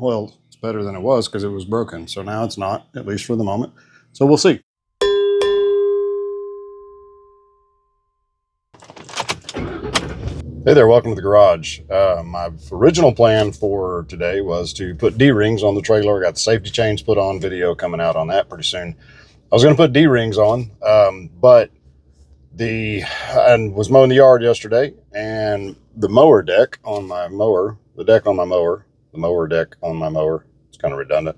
Well, it's better than it was because it was broken. So now it's not, at least for the moment. So we'll see. Hey there, welcome to the garage. My original plan for today was to put D-rings on the trailer. I got the safety chains put on, video coming out on that pretty soon. I was going to put D-rings on, but I was mowing the yard yesterday, and the mower deck on my mower, the mower deck on my mower, it's kind of redundant.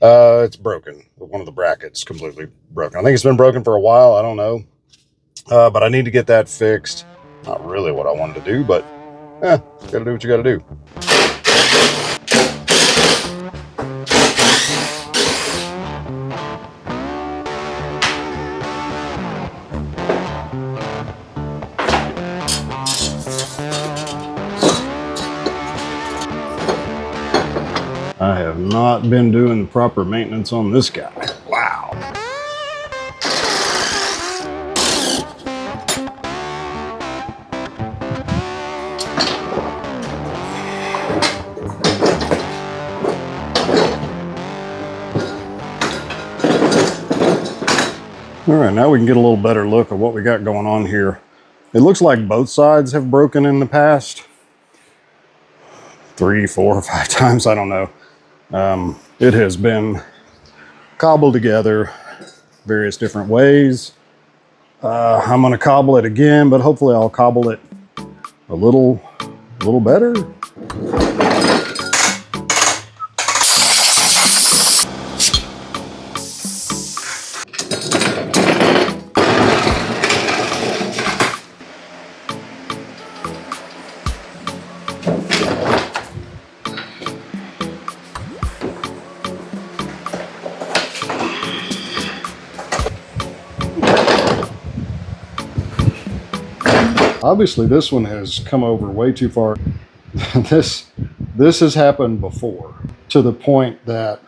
It's broken. One of the brackets completely broken. I think it's been broken for a while. I don't know. But I need to get that fixed. Not really what I wanted to do, but gotta do what you gotta do. I have not been doing the proper maintenance on this guy. Wow. All right, now we can get a little better look at what we got going on here. It looks like both sides have broken in the past 3, 4, or 5 times, I don't know. It has been cobbled together various different ways. I'm gonna cobble it again, but hopefully I'll cobble it a little better. Obviously, this one has come over way too far. This has happened before, to the point that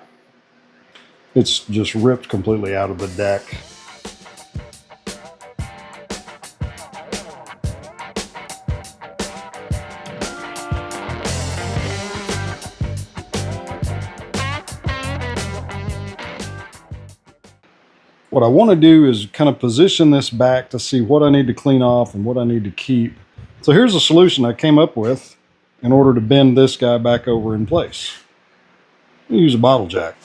it's just ripped completely out of the deck. What I want to do is kind of position this back to see what I need to clean off and what I need to keep. So here's a solution I came up with in order to bend this guy back over in place. Use a bottle jack.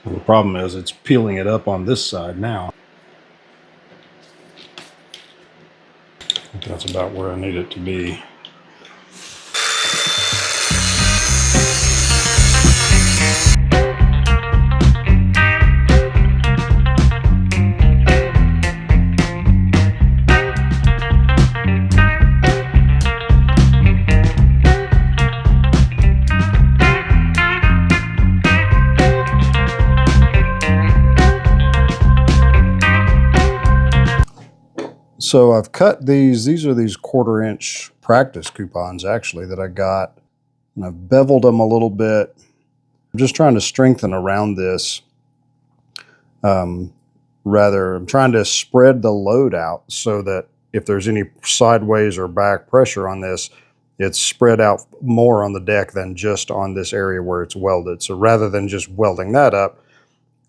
The problem is it's peeling it up on this side now. That's about where I need it to be. So I've cut these are these 1/4-inch practice coupons actually that I got, and I've beveled them a little bit. I'm just trying to strengthen around this. I'm trying to spread the load out so that if there's any sideways or back pressure on this, it's spread out more on the deck than just on this area where it's welded. So rather than just welding that up,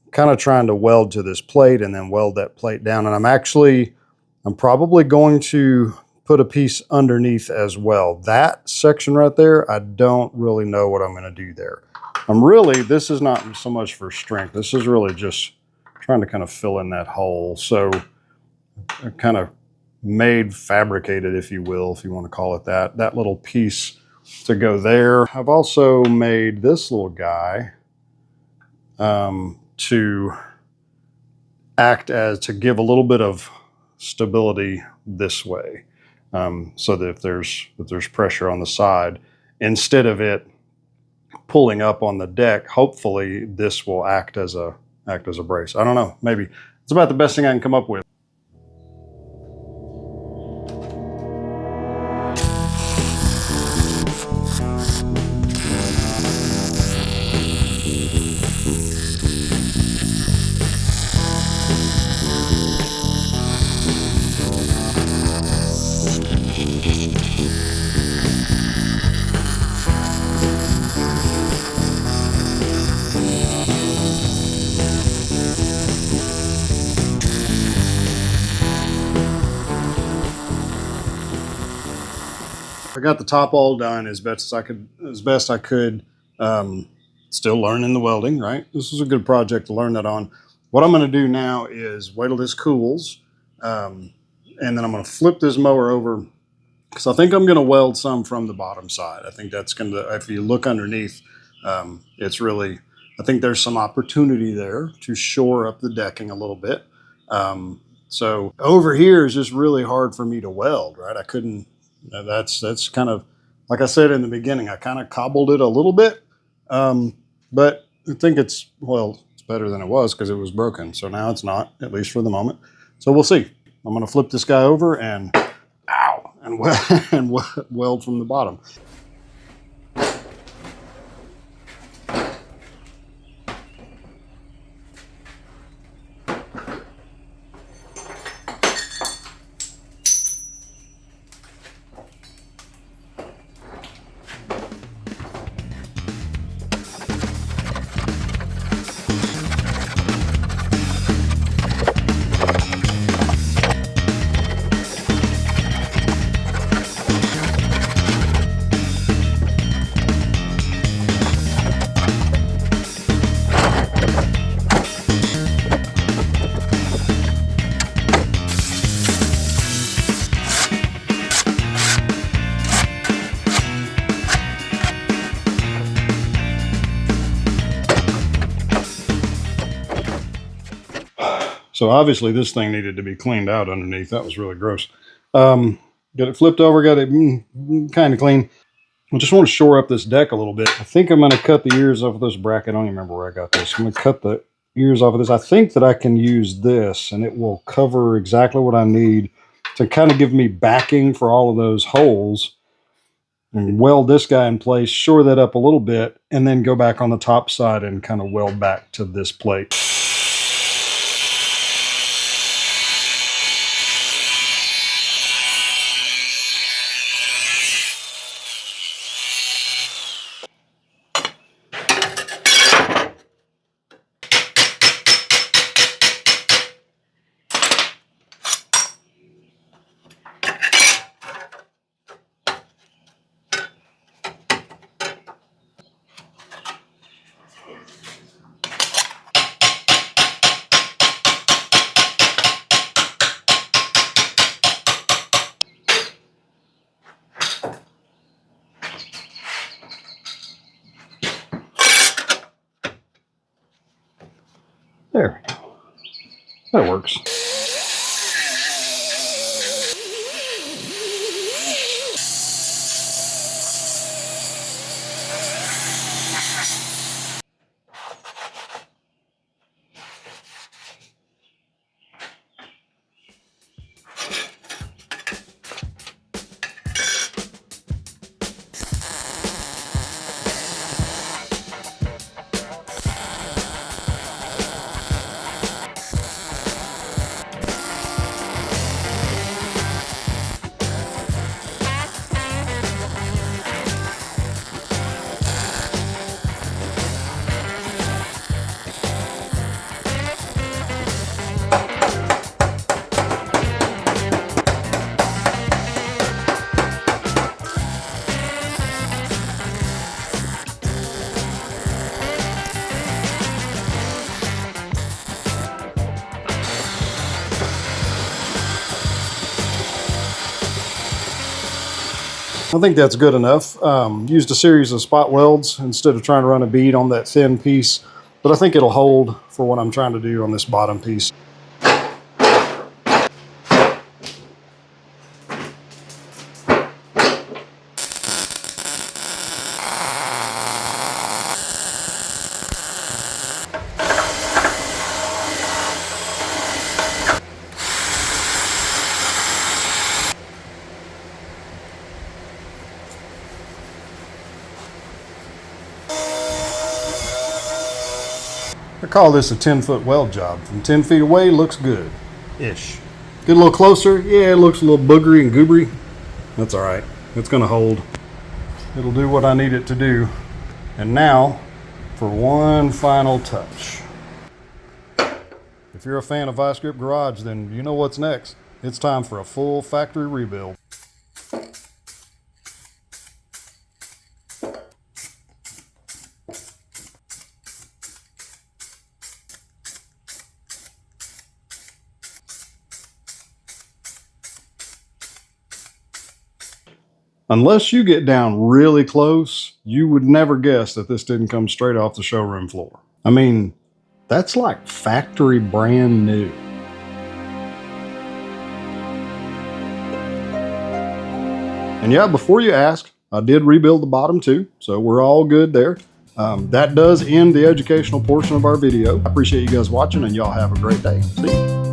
I'm kind of trying to weld to this plate and then weld that plate down. And I'm probably going to put a piece underneath as well. That section right there, I don't really know what I'm going to do there. This is not so much for strength. This is really just trying to kind of fill in that hole. So I kind of fabricated, if you will, if you want to call it that little piece to go there. I've also made this little guy to give a little bit of stability this way, so that if there's pressure on the side, instead of it pulling up on the deck, hopefully this will act as a brace. I don't know, maybe it's about the best thing I can come up with. I got the top all done as best I could. Still learning the welding, right? This is a good project to learn that on. What I'm going to do now is wait till this cools, and then I'm going to flip this mower over, because I think I'm going to weld some from the bottom side. I think that's going to, if you look underneath, it's really, I think there's some opportunity there to shore up the decking a little bit. So over here is just really hard for me to weld, right? I couldn't, that's kind of, like I said in the beginning, I kind of cobbled it a little bit. But I think it's, well, it's better than it was because it was broken. So now it's not, at least for the moment. So we'll see. I'm going to flip this guy over and, ow, and weld from the bottom. So obviously this thing needed to be cleaned out underneath. That was really gross. Got it flipped over, got it kind of clean. I just want to shore up this deck a little bit. I think I'm going to cut the ears off of this bracket. I don't even remember where I got this. I'm going to cut the ears off of this. I think that I can use this and it will cover exactly what I need to kind of give me backing for all of those holes, and weld this guy in place, shore that up a little bit, and then go back on the top side and kind of weld back to this plate. There, that works. I think that's good enough. Used a series of spot welds instead of trying to run a bead on that thin piece, but I think it'll hold for what I'm trying to do on this bottom piece. I call this a 10-foot weld job. From 10 feet away, looks good-ish. Get a little closer, yeah, it looks a little boogery and goobery. That's all right. It's gonna hold. It'll do what I need it to do. And now, for one final touch. If you're a fan of Vice Grip Garage, then you know what's next. It's time for a full factory rebuild. Unless you get down really close, you would never guess that this didn't come straight off the showroom floor. I mean, that's like factory brand new. And yeah, before you ask, I did rebuild the bottom too, so we're all good there. That does end the educational portion of our video. I appreciate you guys watching, and y'all have a great day. See you.